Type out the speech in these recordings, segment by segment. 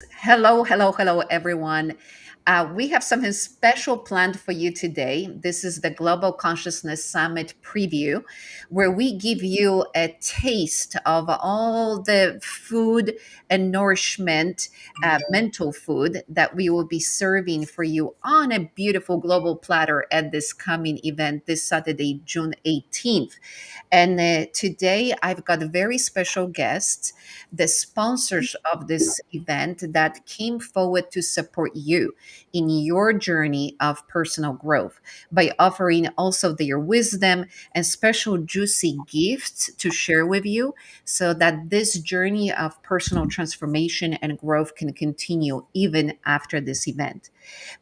Hello, hello, hello, everyone. We have something special planned for you today. This is the Global Consciousness Summit preview, where we give you a taste of all the food and nourishment, mental food that we will be serving for you on a beautiful global platter at this coming event this Saturday, June 18th. And today I've got very special guests, the sponsors of this event that came forward to support you in your journey of personal growth by offering also their wisdom and special juicy gifts to share with you so that this journey of personal transformation and growth can continue even after this event.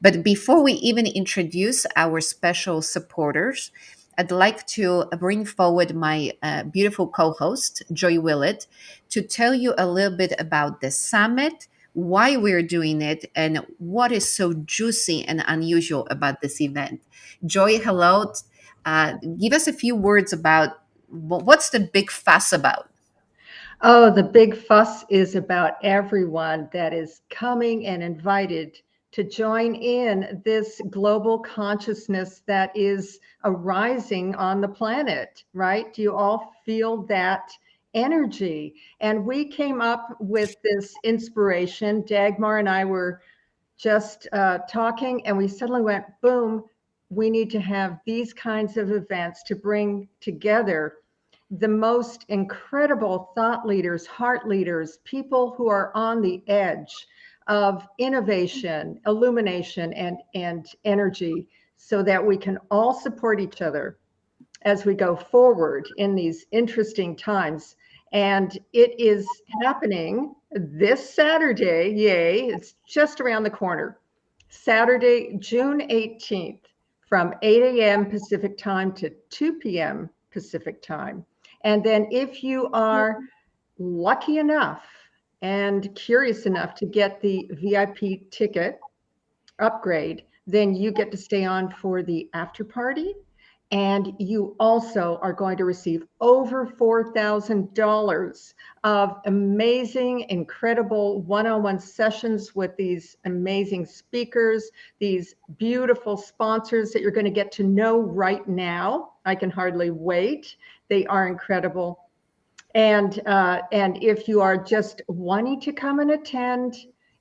But before we even introduce our special supporters, I'd like to bring forward my beautiful co host, Joy Willett, to tell you a little bit about the summit, why we're doing it, and what is so juicy and unusual about this event. Joy, hello. Give us a few words about what's the big fuss about. Oh, the big fuss is about everyone that is coming and invited to join in this global consciousness that is arising on the planet, right? Do you all feel that energy? And we came up with this inspiration. Dagmar and I were just talking, and we suddenly went, boom, we need to have these kinds of events to bring together the most incredible thought leaders, heart leaders, people who are on the edge of innovation, illumination, and energy, so that we can all support each other as we go forward in these interesting times. And it is happening this Saturday. Yay, it's just around the corner. Saturday, June 18th, from 8 a.m. Pacific time to 2 p.m. Pacific time. And then if you are lucky enough and curious enough to get the VIP ticket upgrade, then you get to stay on for the after party. And you also are going to receive over $4,000 of amazing, incredible one-on-one sessions with these amazing speakers, these beautiful sponsors that you're going to get to know right now. I can hardly wait. They are incredible. And if you are just wanting to come and attend,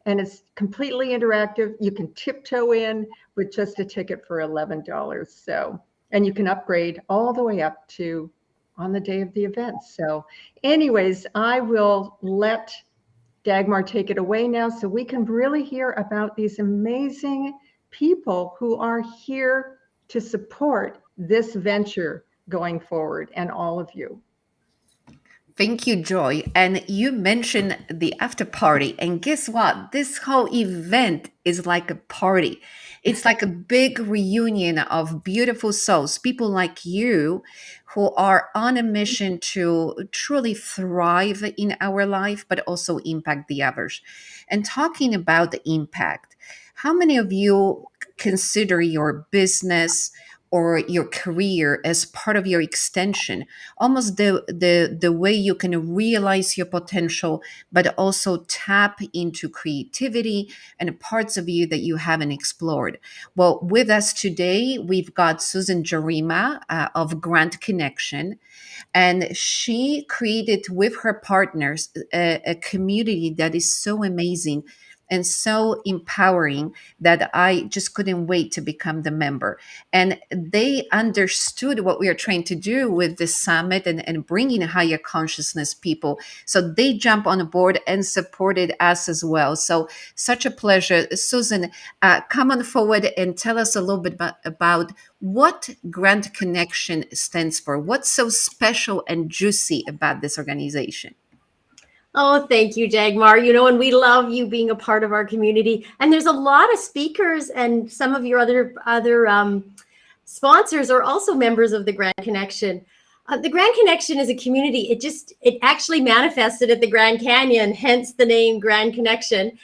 and it's completely interactive, you can tiptoe in with just a ticket for $11. So, and you can upgrade all the way up to on the day of the event. So, anyways, I will let Dagmar take it away now so we can really hear about these amazing people who are here to support this venture going forward, and all of you. Thank you, Joy. And you mentioned the after party. And guess what? This whole event is like a party. It's like a big reunion of beautiful souls, people like you who are on a mission to truly thrive in our life, but also impact the others. And talking about the impact, how many of you consider your business or your career as part of your extension, almost the way you can realize your potential, but also tap into creativity and parts of you that you haven't explored? Well, with us today we've got Susan Jarima of Grant Connection, and she created with her partners a community that is so amazing and so empowering that I just couldn't wait to become the member. And they understood what we are trying to do with this summit and bringing higher consciousness people. So they jump on board and supported us as well. So such a pleasure. Susan, come on forward and tell us a little bit about what Grant Connection stands for. What's so special and juicy about this organization? Oh, thank you, Dagmar. And we love you being a part of our community. And there's a lot of speakers, and some of your other sponsors are also members of the Grand Connection. The Grand Connection is a community. It actually manifested at the Grand Canyon, hence the name Grand Connection.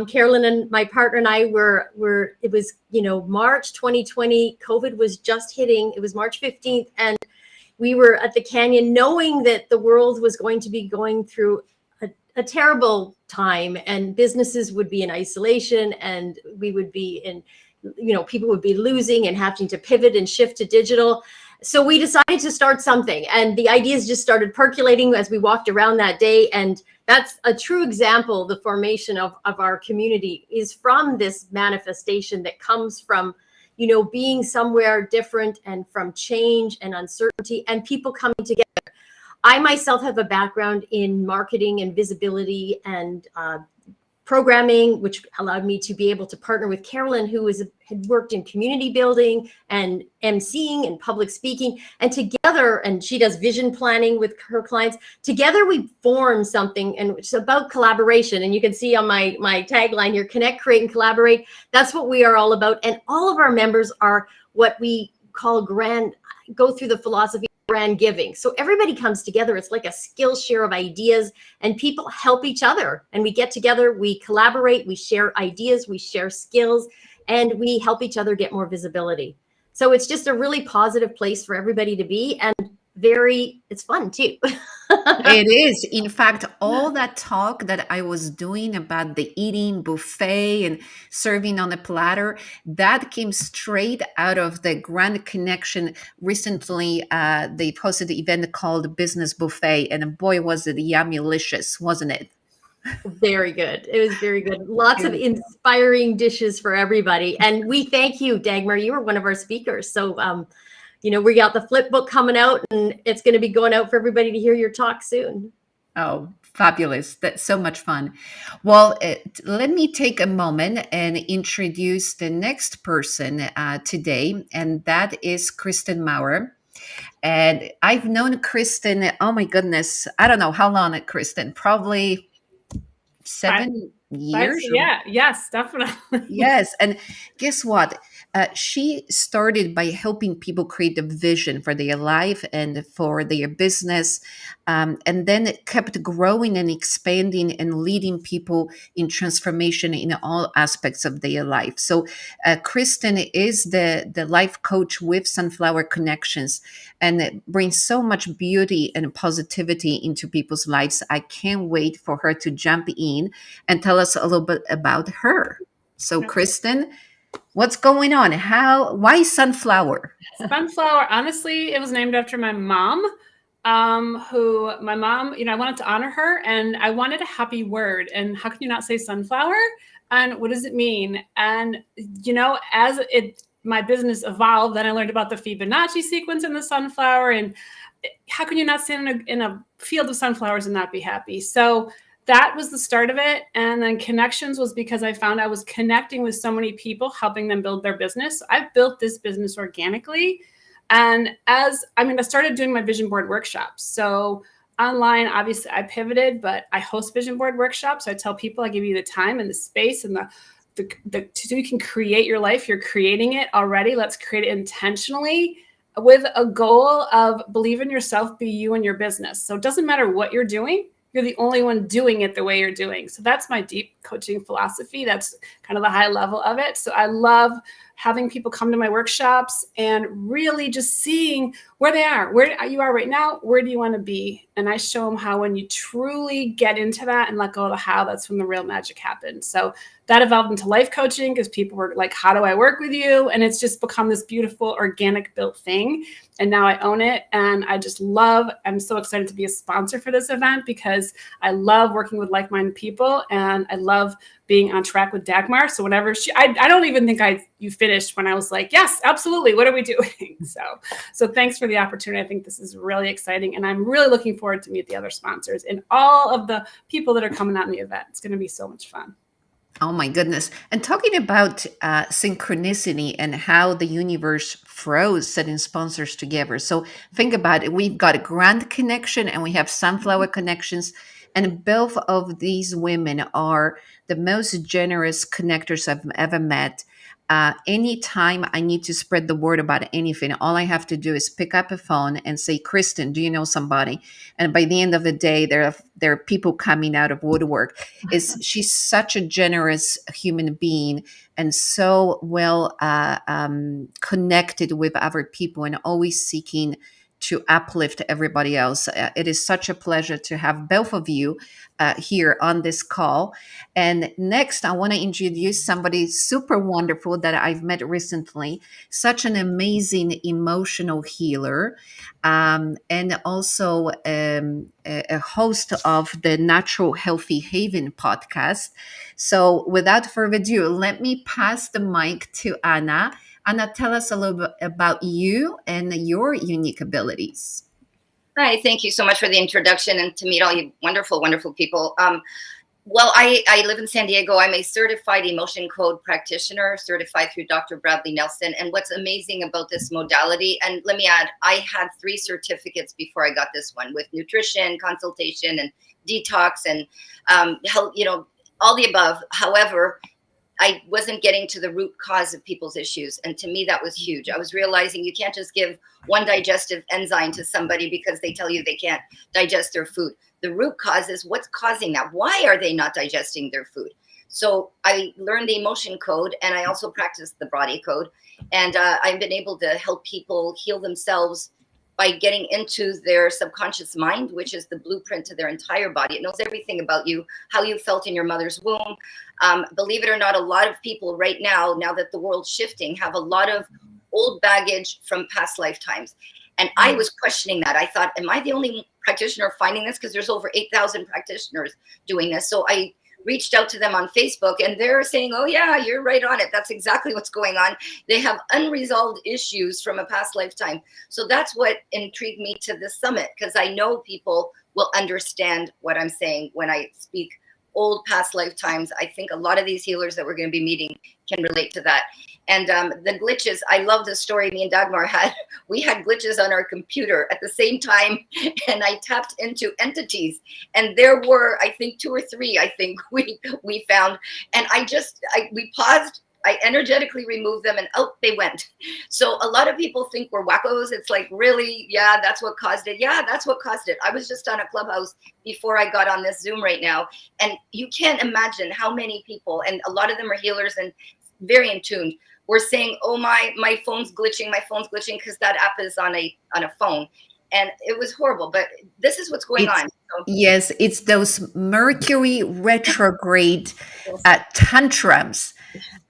Carolyn and my partner and I were. It was March 2020. COVID was just hitting. It was March 15th, and we were at the canyon, knowing that the world was going to be going through a terrible time, and businesses would be in isolation, and we would be in, people would be losing and having to pivot and shift to digital. So we decided to start something, and the ideas just started percolating as we walked around that day. And that's a true example. The formation of our community is from this manifestation that comes from, being somewhere different, and from change and uncertainty and people coming together. I myself have a background in marketing and visibility and programming, which allowed me to be able to partner with Carolyn, who had worked in community building and emceeing and public speaking. And together, and she does vision planning with her clients. Together, we formed something, and it's about collaboration. And you can see on my tagline here: connect, create, and collaborate. That's what we are all about. And all of our members are what we call go through the philosophy brand giving. So everybody comes together. It's like a skill share of ideas, and people help each other. And we get together, we collaborate, we share ideas, we share skills, and we help each other get more visibility. So it's just a really positive place for everybody to be, and it's fun too. It is. In fact, all that talk that I was doing about the eating buffet and serving on a platter, that came straight out of the Grand Connection. Recently, they posted an event called Business Buffet, and boy, was it yummy-licious, wasn't it? Very good. It was very good. Lots of inspiring dishes for everybody. And we thank you, Dagmar. You were one of our speakers. So, we got the flip book coming out, and it's going to be going out for everybody to hear your talk soon. Oh, fabulous. That's so much fun. Well, let me take a moment and introduce the next person today, and that is Kristen Maurer. And I've known Kristen, oh my goodness, I don't know how long, Kristen, probably 7 years? Yeah, yes, definitely. Yes. And guess what? She started by helping people create a vision for their life and for their business. And then it kept growing and expanding and leading people in transformation in all aspects of their life. So, Kristen is the life coach with Sunflower Connections, and it brings so much beauty and positivity into people's lives. I can't wait for her to jump in and tell us a little bit about her. So, Kristen, what's going on? Why sunflower? Sunflower, honestly, it was named after my mom, I wanted to honor her, and I wanted a happy word. And how can you not say sunflower? And what does it mean? And, as my business evolved, then I learned about the Fibonacci sequence in the sunflower. And how can you not stand in a field of sunflowers and not be happy? So that was the start of it. And then Connections was because I found I was connecting with so many people, helping them build their business. I've built this business organically. And I started doing my vision board workshops. So online, obviously I pivoted, but I host vision board workshops. So I tell people, I give you the time and the space and so you can create your life. You're creating it already. Let's create it intentionally with a goal of believe in yourself, be you and your business. So it doesn't matter what you're doing. You're the only one doing it the way you're doing. So that's my deep coaching philosophy. That's kind of the high level of it. So I love having people come to my workshops and really just seeing where they are, where you are right now, where do you want to be? And I show them how when you truly get into that and let go of the how, that's when the real magic happens. So that evolved into life coaching because people were like, how do I work with you? And it's just become this beautiful, organic built thing. And now I own it. And I'm so excited to be a sponsor for this event because I love working with like-minded people and I love being on track with Dagmar. So whenever I don't even think you finished when I was like, yes, absolutely. What are we doing? So thanks for the opportunity. I think this is really exciting. And I'm really looking forward to meet the other sponsors and all of the people that are coming out in the event. It's going to be so much fun. Oh my goodness. And talking about synchronicity and how the universe throws certain sponsors together. So think about it. We've got a Grand Connection and we have Sunflower Connections. And both of these women are the most generous connectors I've ever met. Anytime I need to spread the word about anything, all I have to do is pick up a phone and say, Kristen, do you know somebody? And by the end of the day, there are people coming out of woodwork. She's such a generous human being and so well connected with other people and always seeking to uplift everybody else. It is such a pleasure to have both of you here on this call. And next, I want to introduce somebody super wonderful that I've met recently, such an amazing emotional healer, and also a host of the Natural Healthy Haven podcast. So, without further ado, let me pass the mic to Anna. Anna, tell us a little bit about you and your unique abilities. Hi, thank you so much for the introduction and to meet all you wonderful, wonderful people. Well, I live in San Diego. I'm a certified emotion code practitioner, certified through Dr. Bradley Nelson. And what's amazing about this modality, and let me add, I had 3 certificates before I got this one with nutrition, consultation, and detox, and health, all the above. However, I wasn't getting to the root cause of people's issues. And to me, that was huge. I was realizing you can't just give one digestive enzyme to somebody because they tell you they can't digest their food. The root cause is what's causing that. Why are they not digesting their food? So I learned the emotion code, and I also practiced the body code. And I've been able to help people heal themselves by getting into their subconscious mind, which is the blueprint to their entire body. It knows everything about you, how you felt in your mother's womb. Believe it or not, a lot of people right now that the world's shifting, have a lot of old baggage from past lifetimes. And I was questioning that. I thought, am I the only practitioner finding this? Because there's over 8,000 practitioners doing this. So I reached out to them on Facebook, and they're saying, oh yeah, you're right on it. That's exactly what's going on. They have unresolved issues from a past lifetime. So that's what intrigued me to this summit, because I know people will understand what I'm saying when I speak old past lifetimes. I think a lot of these healers that we're going to be meeting can relate to that. And the glitches, I love the story me and Dagmar had. We had glitches on our computer at the same time, and I tapped into entities, and there were, I think, 2 or 3, I think we found, and we paused, I energetically removed them, and out they went. So a lot of people think we're wackos. It's like, really? Yeah, that's what caused it. Yeah, that's what caused it. I was just on a Clubhouse before I got on this Zoom right now, and you can't imagine how many people, and a lot of them are healers and very in tune, were saying, oh, my phone's glitching, because that app is on a phone. And it was horrible, but this is what's going on. So, yes, it's those Mercury retrograde tantrums.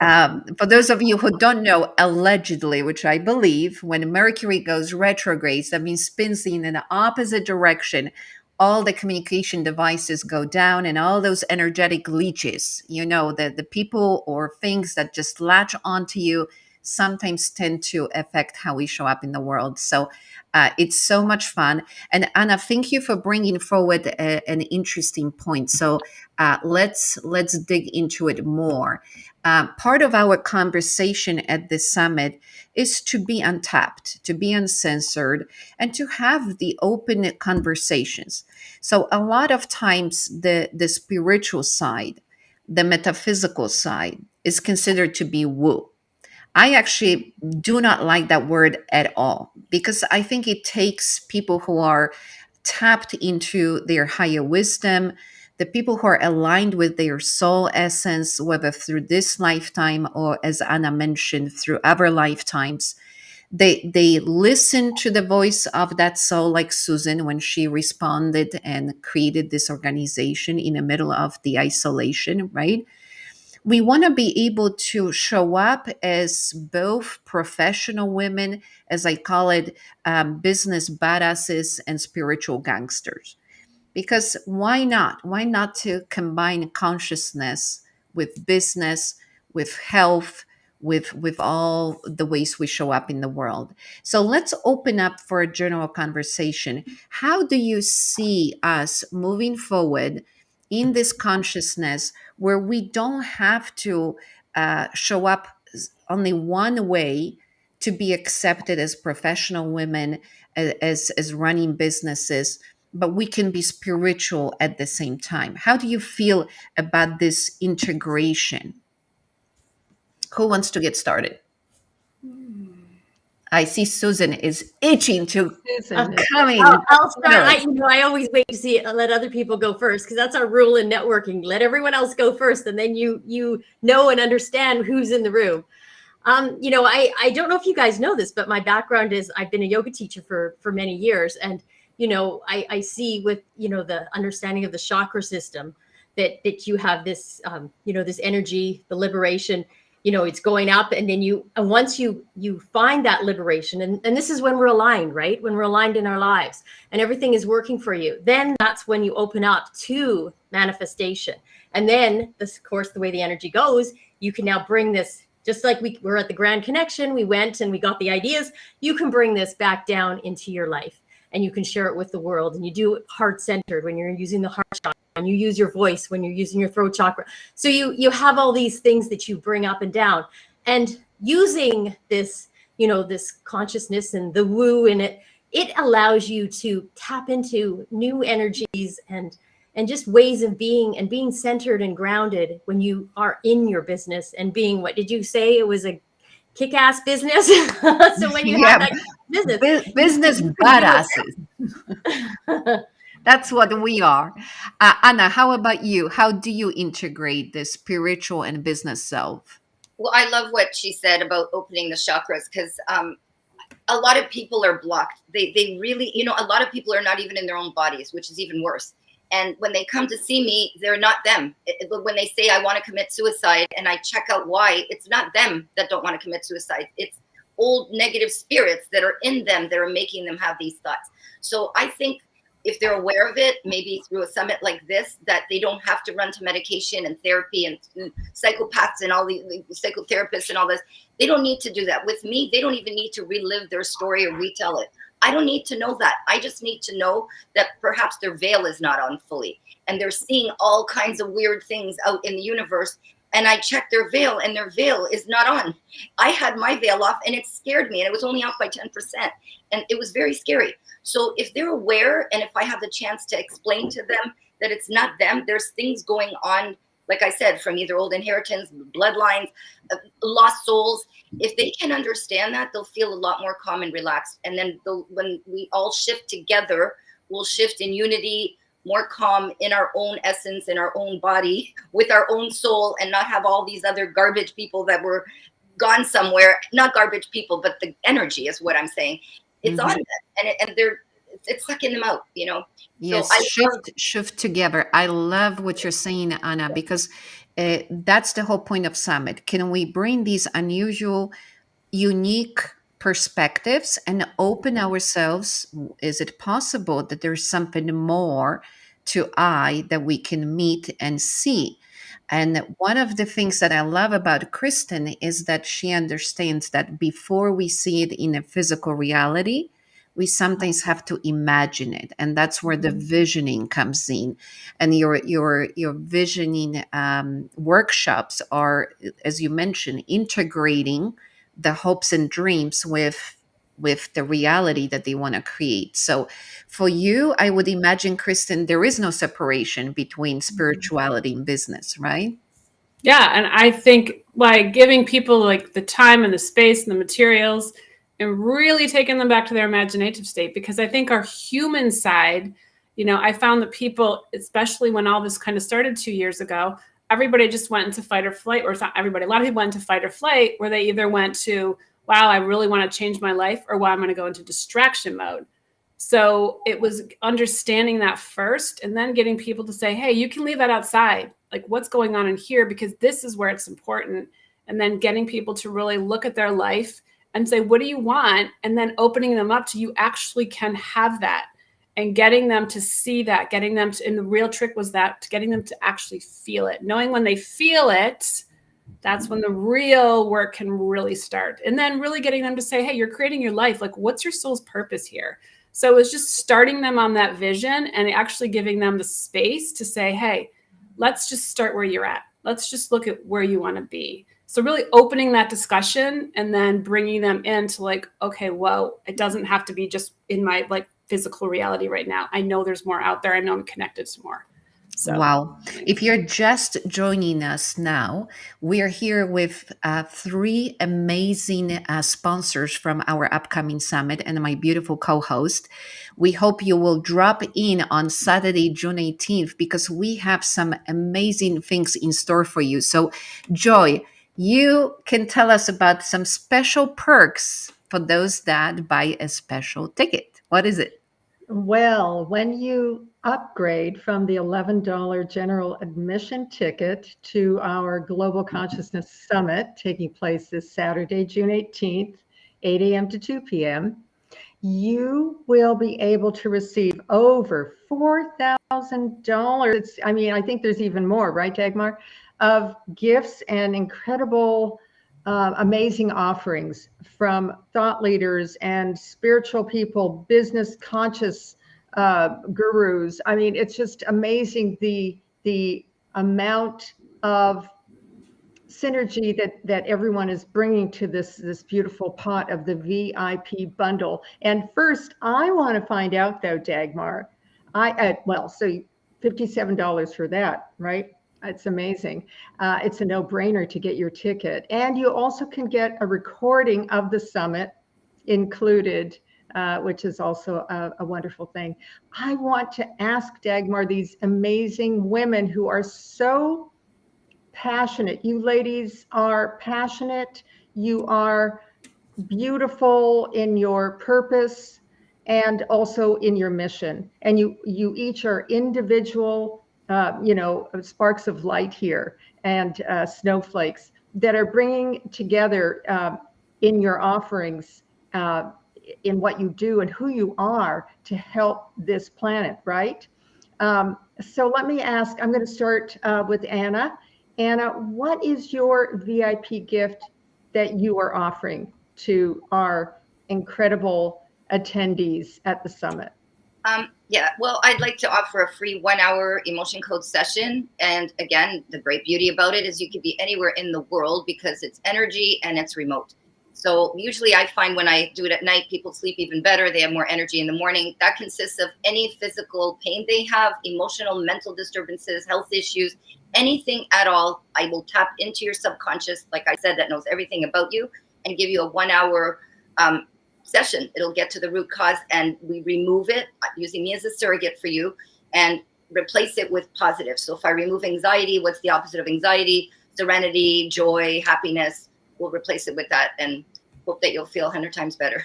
For those of you who don't know, allegedly, which I believe, when Mercury goes retrograde, that means spins in an opposite direction, all the communication devices go down, and all those energetic leeches, the people or things that just latch onto you sometimes tend to affect how we show up in the world. So it's so much fun. And Anna, thank you for bringing forward an interesting point. So let's dig into it more. Part of our conversation at this summit is to be untapped, to be uncensored, and to have the open conversations. So a lot of times the spiritual side, the metaphysical side is considered to be woo. I actually do not like that word at all, because I think it takes people who are tapped into their higher wisdom, the people who are aligned with their soul essence, whether through this lifetime or, as Anna mentioned, through other lifetimes. They listen to the voice of that soul, like Susan when she responded and created this organization in the middle of the isolation, right? We want to be able to show up as both professional women, as I call it, business badasses and spiritual gangsters. Because why not? Why not to combine consciousness with business, with health, with all the ways we show up in the world? So let's open up for a general conversation. How do you see us moving forward in this consciousness where we don't have to show up only one way to be accepted as professional women, as running businesses, but we can be spiritual at the same time? How do you feel about this integration? Who wants to get started? I see Susan is itching to Susan, come in. I'll start. I always wait to let other people go first, because that's our rule in networking. Let everyone else go first, and then you know and understand who's in the room. I don't know if you guys know this, but my background is I've been a yoga teacher for many years. And, I see with, the understanding of the chakra system that you have this, this energy, the liberation, it's going up. And then and once you find that liberation, and this is when we're aligned, right? When we're aligned in our lives and everything is working for you, then that's when you open up to manifestation. And then, of course, the way the energy goes, you can now bring this, just like we were at the Grand Connection, we went and we got the ideas. You can bring this back down into your life and you can share it with the world. And you do it heart-centered when you're using the heart chakra, and you use your voice when you're using your throat chakra. So you have all these things that you bring up and down. And using this, this consciousness and the woo in it, it allows you to tap into new energies and just ways of being, and being centered and grounded when you are in your business, and being, what did you say? It was a kick-ass business. So when you have that business, business you badasses. That's what we are. Anna, how about you? How do you integrate the spiritual and business self? Well, I love what she said about opening the chakras, because a lot of people are blocked. They really, a lot of people are not even in their own bodies, which is even worse. And when they come to see me, they're not them. When they say, I want to commit suicide, and I check out why, it's not them that don't want to commit suicide. It's old negative spirits that are in them that are making them have these thoughts. So I think if they're aware of it, maybe through a summit like this, that they don't have to run to medication and therapy and psychopaths and all the psychotherapists and all this. They don't need to do that. With me, they don't even need to relive their story or retell it. I don't need to know that. I just need to know that perhaps their veil is not on fully, and they're seeing all kinds of weird things out in the universe. And I checked their veil, and their veil is not on. I had my veil off, and it scared me, and it was only off by 10%. And it was very scary. So if they're aware, and if I have the chance to explain to them that it's not them, there's things going on, like I said, from either old inheritance, bloodlines, lost souls. If they can understand that, they'll feel a lot more calm and relaxed. And then when we all shift together, we'll shift in unity, more calm in our own essence, in our own body, with our own soul, and not have all these other garbage people that were gone somewhere. Not garbage people, but the energy is what I'm saying. It's on them, and it's sucking them out, Yes, So shift together. I love what you're saying, Anna, because that's the whole point of Summit. Can we bring these unusual, unique perspectives and open ourselves? Is it possible that there's something more to I that we can meet and see? And one of the things that I love about Kristen is that she understands that before we see it in a physical reality, we sometimes have to imagine it, and that's where the visioning comes in. And your visioning workshops are, as you mentioned, integrating the hopes and dreams with the reality that they want to create. So for you, I would imagine, Kristen, there is no separation between spirituality and business, right? Yeah, and I think by giving people like the time and the space and the materials and really taking them back to their imaginative state, because I think our human side, I found that people, especially when all this kind of started 2 years ago, everybody just went into fight or flight, or not everybody, a lot of people went into fight or flight, where they either went to, wow, I really want to change my life, or wow, I'm going to go into distraction mode. So it was understanding that first, and then getting people to say, hey, you can leave that outside. Like, what's going on in here? Because this is where it's important. And then getting people to really look at their life and say, what do you want? And then opening them up to, you actually can have that, and getting them to see that, getting them to, and the real trick was that, getting them to actually feel it. Knowing when they feel it, that's when the real work can really start. And then really getting them to say, hey, you're creating your life. Like, what's your soul's purpose here? So it was just starting them on that vision and actually giving them the space to say, hey, let's just start where you're at. Let's just look at where you want to be. So really opening that discussion and then bringing them into like, okay, well, it doesn't have to be just in my like physical reality right now. I know there's more out there. I know I'm connected to more. So. Wow. If you're just joining us now, we are here with three amazing sponsors from our upcoming summit and my beautiful co-host. We hope you will drop in on Saturday, June 18th, because we have some amazing things in store for you. So, Joy, you can tell us about some special perks for those that buy a special ticket. What is it? Well, when you upgrade from the $11 general admission ticket to our Global Consciousness Summit taking place this Saturday, June 18th, 8 a.m. to 2 p.m., you will be able to receive over $4,000. I mean, I think there's even more, right, Dagmar, of gifts and incredible, amazing offerings from thought leaders and spiritual people, business conscious gurus. I mean, it's just amazing the amount of synergy that everyone is bringing to this beautiful pot of the VIP bundle. And first, I want to find out though, Dagmar, so $57 for that, right? It's amazing. It's a no-brainer to get your ticket, and you also can get a recording of the summit included, which is also a wonderful thing. I want to ask Dagmar, these amazing women who are so passionate. You ladies are passionate. You are beautiful in your purpose and also in your mission. And you each are individual, sparks of light here and snowflakes that are bringing together in your offerings, in what you do and who you are to help this planet, right? So let me ask, I'm going to start with Anna. Anna, what is your VIP gift that you are offering to our incredible attendees at the summit? Yeah, well, I'd like to offer a free 1-hour emotion code session. And again, the great beauty about it is you could be anywhere in the world because it's energy and it's remote. So usually I find when I do it at night, people sleep even better. They have more energy in the morning. That consists of any physical pain they have, emotional, mental disturbances, health issues, anything at all. I will tap into your subconscious, like I said, that knows everything about you, and give you a 1-hour session. It'll get to the root cause, and we remove it using me as a surrogate for you and replace it with positive. So if I remove anxiety, what's the opposite of anxiety? Serenity, joy, happiness. We'll replace it with that and hope that you'll feel 100 times better.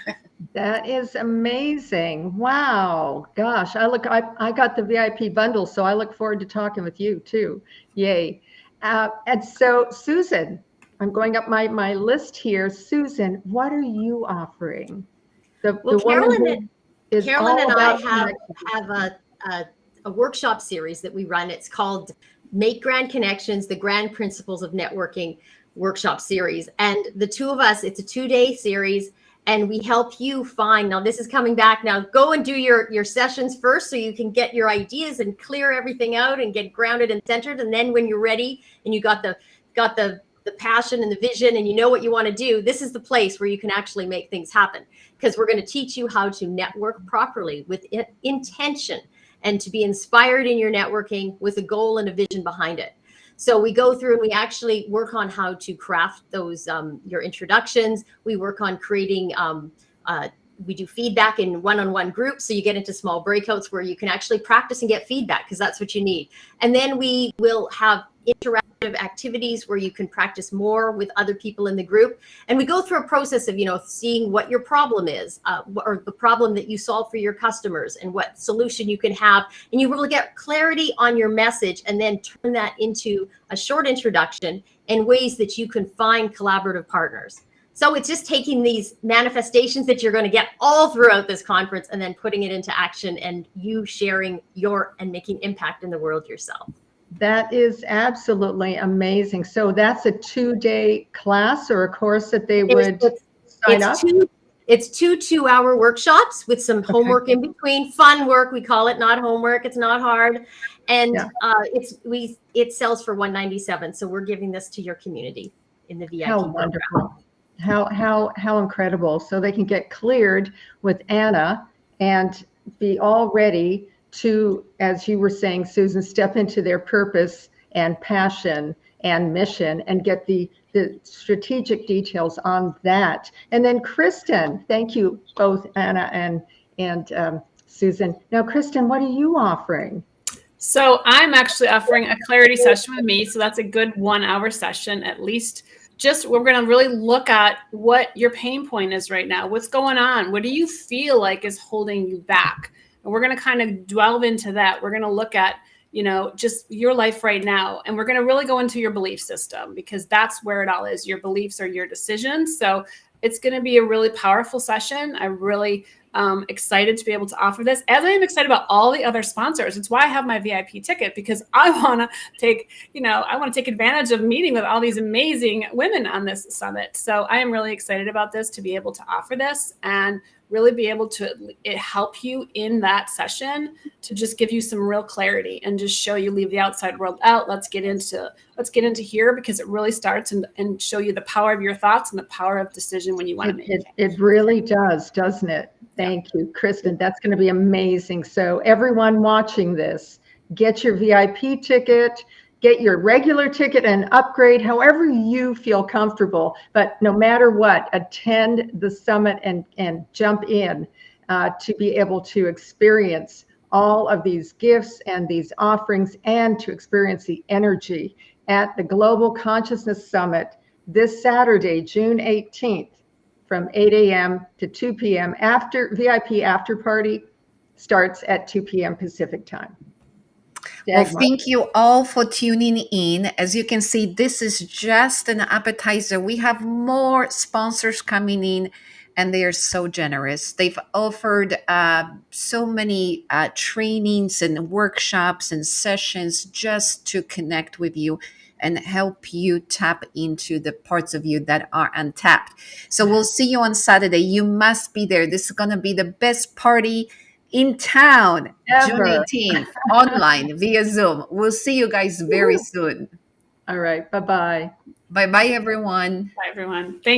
That is amazing. Wow. Gosh, I got the VIP bundle, so I look forward to talking with you too. Yay. And so Susan, I'm going up my list here. Susan, what are you offering? Well, Carolyn and I have a workshop series that we run. It's called Make Grand Connections, the Grand Principles of Networking workshop series. And the two of us, it's a 2-day series, and we help you find, now this is coming back now, go and do your sessions first so you can get your ideas and clear everything out and get grounded and centered. And then when you're ready and you got the passion and the vision and you know what you want to do, this is the place where you can actually make things happen, because we're going to teach you how to network properly with intention and to be inspired in your networking with a goal and a vision behind it. So we go through and we actually work on how to craft those, your introductions. We work on creating, we do feedback in one-on-one groups. So you get into small breakouts where you can actually practice and get feedback, because that's what you need. And then we will have interactive activities where you can practice more with other people in the group. And we go through a process of, seeing what your problem is, or the problem that you solve for your customers and what solution you can have. And you will get clarity on your message and then turn that into a short introduction and ways that you can find collaborative partners. So it's just taking these manifestations that you're going to get all throughout this conference and then putting it into action, and you sharing and making impact in the world yourself. That is absolutely amazing. So that's a 2-day class or a course that they would sign up? It's 2 2-hour workshops with some homework in between, fun work. We call it, not homework. It's not hard. And it sells for $197. So we're giving this to your community in the VIP How program. wonderful. How incredible. So they can get cleared with Anna and be all ready to, as you were saying, Susan, step into their purpose and passion and mission and get the strategic details on that. And then Kristen, thank you both, Anna and Susan. Now, Kristen, what are you offering? So I'm actually offering a clarity session with me. So that's a good 1-hour session, at least we're going to really look at what your pain point is right now. What's going on? What do you feel like is holding you back? And we're going to kind of delve into that. We're going to look at, just your life right now. And we're going to really go into your belief system, because that's where it all is. Your beliefs are your decisions. So it's going to be a really powerful session. I'm really excited to be able to offer this, as I am excited about all the other sponsors. It's why I have my VIP ticket, because I want to take advantage of meeting with all these amazing women on this summit. So I am really excited about this, to be able to offer this and really be able to help you in that session, to just give you some real clarity and just show you, leave the outside world out. Let's get into here, because it really starts and show you the power of your thoughts and the power of decision when you want to make it. It really does, doesn't it? Thank you, Kristen. That's going to be amazing. So everyone watching this, get your VIP ticket, get your regular ticket and upgrade however you feel comfortable. But no matter what, attend the summit and jump in to be able to experience all of these gifts and these offerings, and to experience the energy at the Global Consciousness Summit this Saturday, June 18th. From 8 a.m. to 2 p.m. VIP after party starts at 2 p.m. Pacific time. Well, thank you all for tuning in. As you can see, this is just an appetizer. We have more sponsors coming in, and they are so generous. They've offered so many trainings and workshops and sessions just to connect with you and help you tap into the parts of you that are untapped. So we'll see you on Saturday. You must be there. This is going to be the best party in town, Ever. June 18th, online via Zoom. We'll see you guys very soon. All right. Bye-bye. Bye-bye, everyone. Bye, everyone. Thank